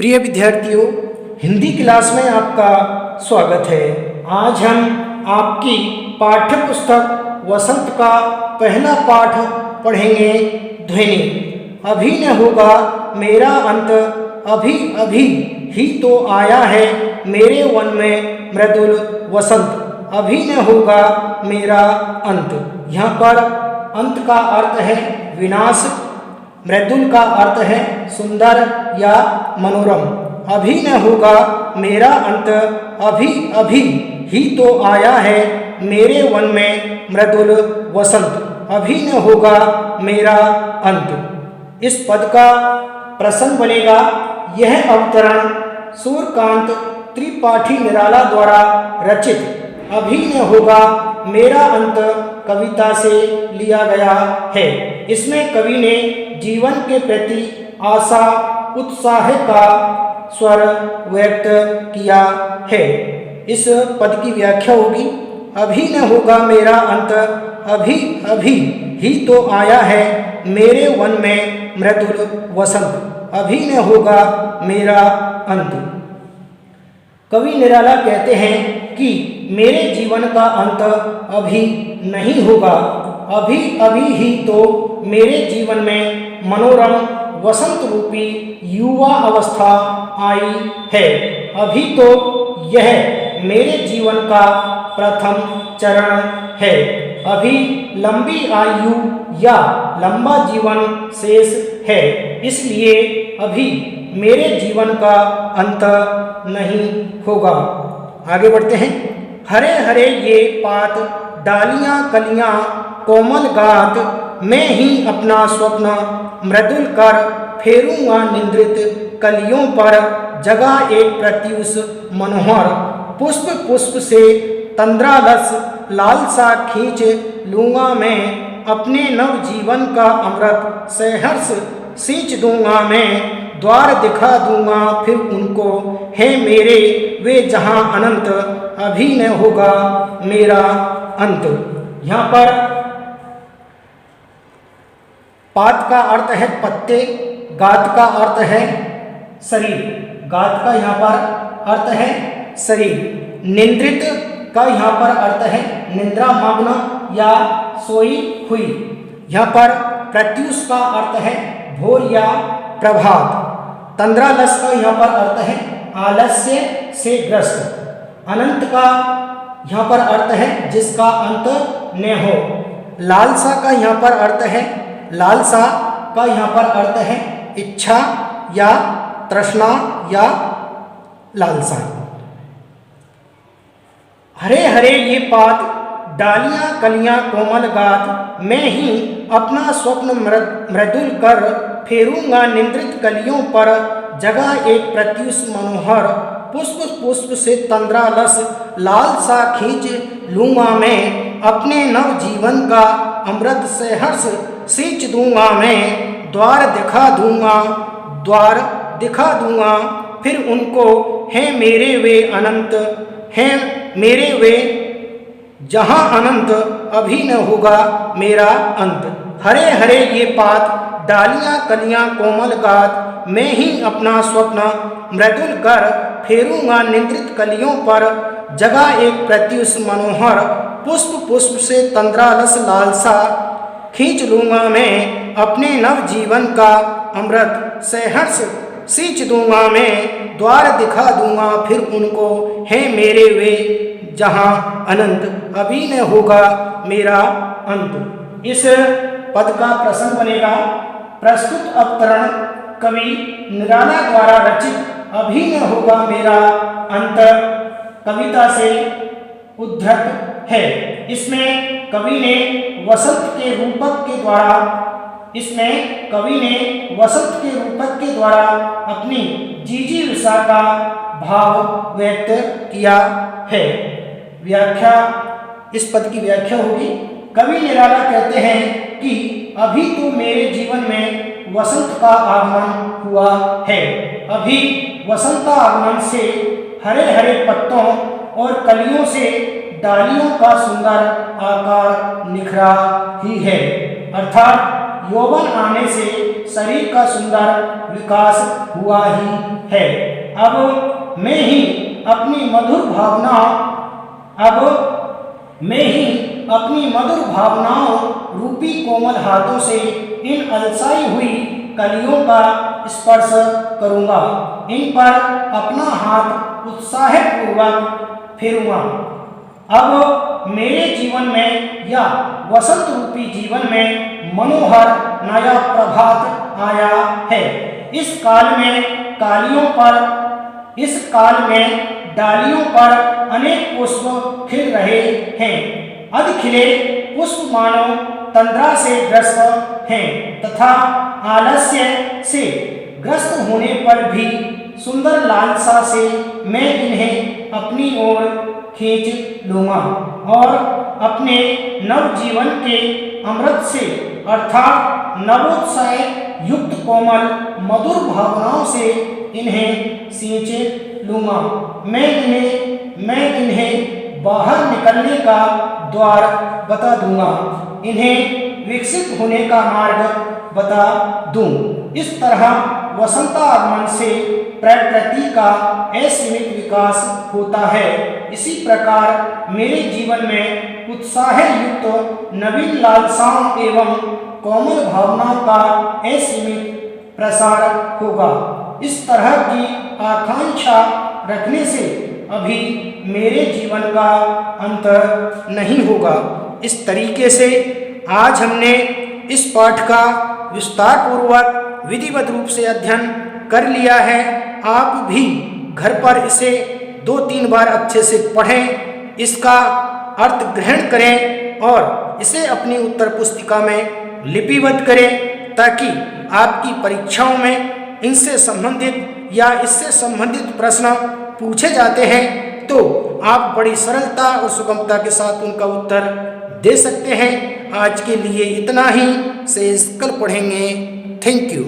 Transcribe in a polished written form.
प्रिय विद्यार्थियों, हिंदी क्लास में आपका स्वागत है। आज हम आपकी पाठ्य पुस्तक वसंत का पहला पाठ पढ़ेंगे। ध्वनि। अभी न होगा मेरा अंत, अभी अभी ही तो आया है मेरे वन में मृदुल वसंत। अभी न होगा मेरा अंत। यहाँ पर अंत का अर्थ है विनाश, मृदुल का अर्थ है सुंदर या मनोरम। अभी न होगा मेरा अंत, अभी अभी ही तो आया है मेरे वन में मृदुल वसंत। अभी न होगा मेरा अंत। इस पद का प्रश्न बनेगा। यह अवतरण सूर्यकांत त्रिपाठी निराला द्वारा रचित अभी न होगा मेरा अंत कविता से लिया गया है। इसमें कवि ने जीवन के प्रति आशा उत्साह का स्वर व्यक्त किया है। इस पद की व्याख्या होगी। अभी न होगा मेरा अंत, अभी अभी ही तो आया है मेरे वन में मृदुल वसंत। अभी न होगा मेरा अंत। कवि निराला कहते हैं कि मेरे जीवन का अंत अभी नहीं होगा, अभी अभी ही तो मेरे जीवन में मनोरम वसंत रूपी युवा अवस्था आई है। अभी तो यह मेरे जीवन का प्रथम चरण है। अभी लंबी आयु या लंबा जीवन शेष है, इसलिए अभी मेरे जीवन का अंत नहीं होगा। आगे बढ़ते हैं। हरे हरे ये पात, डालियां कलियां कोमल गात, मैं ही अपना स्वप्न मृदुल कर फेरूंगा निंद्रित कलियों पर। जगह एक प्रत्युष मनोहर, पुष्प पुष्प से तंद्रालस लालसा खींच लूंगा मैं। अपने नव जीवन का अमृत सहर्ष सींच दूंगा मैं। द्वार दिखा दूंगा फिर उनको है मेरे वे जहां अनंत। अभी न होगा मेरा अंत। यहाँ पर पात का अर्थ है पत्ते, गात का अर्थ है शरीर। गात का यहाँ पर अर्थ है शरीर। निंद्रित का यहाँ पर अर्थ है निद्रा मग्न या सोई हुई। यहाँ पर प्रत्युष का अर्थ है भोर या प्रभात। तंद्रालस का यहाँ पर अर्थ है आलस्य से ग्रस्त। अनंत का यहाँ पर अर्थ है जिसका अंत न हो। लालसा का यहाँ पर अर्थ है लालसा का यहाँ पर अर्थ है इच्छा या तृष्णा या लालसा। हरे हरे ये पात, डालियां कलियां कोमल गात, मैं ही अपना स्वप्न मृदुल कर फेरूंगा निंद्रित कलियों पर। जगह एक प्रत्युष मनोहर, पुष्प पुष्प से तंद्रालस लालसा खींच लूंगा मैं। अपने नव जीवन का अमृत से हर्ष सींच दूंगा मैं। द्वार दिखा दूंगा फिर उनको है मेरे वे अनंत। हैं मेरे वे जहां अनंत, अभी न होगा मेरा अंत। हरे हरे ये पात, डालियां कलियां कोमल गात, मैं ही अपना स्वप्न मृदुल कर फेरूंगा निंद्रित कलियों पर। जगह एक प्रत्युष मनोहर, पुष्प पुष्प से तंद्रालस लालसा खींच लूंगा मैं। अपने नव जीवन का अमृत सहर्ष सींच दूंगा मैं। द्वार दिखा दूंगा फिर उनको है मेरे वे जहां अनंत। अभी न होगा मेरा अंत। इस पद का प्रश्न बनेगा। प्रस्तुत अवतरण कवि निराला द्वारा रचित अभी न होगा मेरा अंत कविता से उद्धृत है। इसमें कवि ने वसंत के रूपक के द्वारा अपनी जिजीविषा का भाव व्यक्त किया है। व्याख्या। इस पद की व्याख्या होगी। कवि निराला कहते हैं कि अभी तो मेरे जीवन में वसंत का आगमन हुआ है। अभी वसंत का आगमन से हरे हरे पत्तों और कलियों से डालियों का सुंदर आकार निखरा ही है। अर्थात यौवन आने से शरीर का सुंदर विकास हुआ ही है। अब मैं ही अपनी मधुर भावनाओं रूपी कोमल हाथों से इन अलसाई हुई कलियों का स्पर्श करूंगा। इन पर अपना हाथ उत्साहपूर्वक फेरूंगा। अब मेरे जीवन में या वसंत रूपी जीवन में मनोहर नया प्रभात आया है। इस काल में डालियों पर अनेक पुष्प खिल रहे हैं। अधखिले पुष्प मानो तंद्रा से ग्रस्त हैं तथा आलस्य से ग्रस्त होने पर भी सुंदर लालसा से मैं इन्हें अपनी ओर खींच लूंगा और अपने नवजीवन के अमृत से अर्थात नवोत्साह युक्त कोमल मधुर भावनाओं से इन्हें सींच लूंगा। मैं इन्हें बाहर निकलने का द्वार बता दूंगा, इन्हें विकसित होने का मार्ग बता दूं। इस तरह वसंतागमन से प्रकृति का असीमित विकास होता है। इसी प्रकार मेरे जीवन में उत्साह युक्त नवीन लालसाओं एवं कोमल भावनाओं का असीमित प्रसार होगा। इस तरह की आकांक्षा रखने से अभी मेरे जीवन का अंत नहीं होगा। इस तरीके से आज हमने इस पाठ का विस्तार पूर्वक विधिवत रूप से अध्ययन कर लिया है। आप भी घर पर इसे 2-3 बार अच्छे से पढ़ें, इसका अर्थ ग्रहण करें और इसे अपनी उत्तर पुस्तिका में लिपिबद्ध करें ताकि आपकी परीक्षाओं में इनसे संबंधित या इससे संबंधित प्रश्न पूछे जाते हैं तो आप बड़ी सरलता और सुगमता के साथ उनका उत्तर दे सकते हैं। आज के लिए इतना ही, शेष कल पढ़ेंगे। Thank you.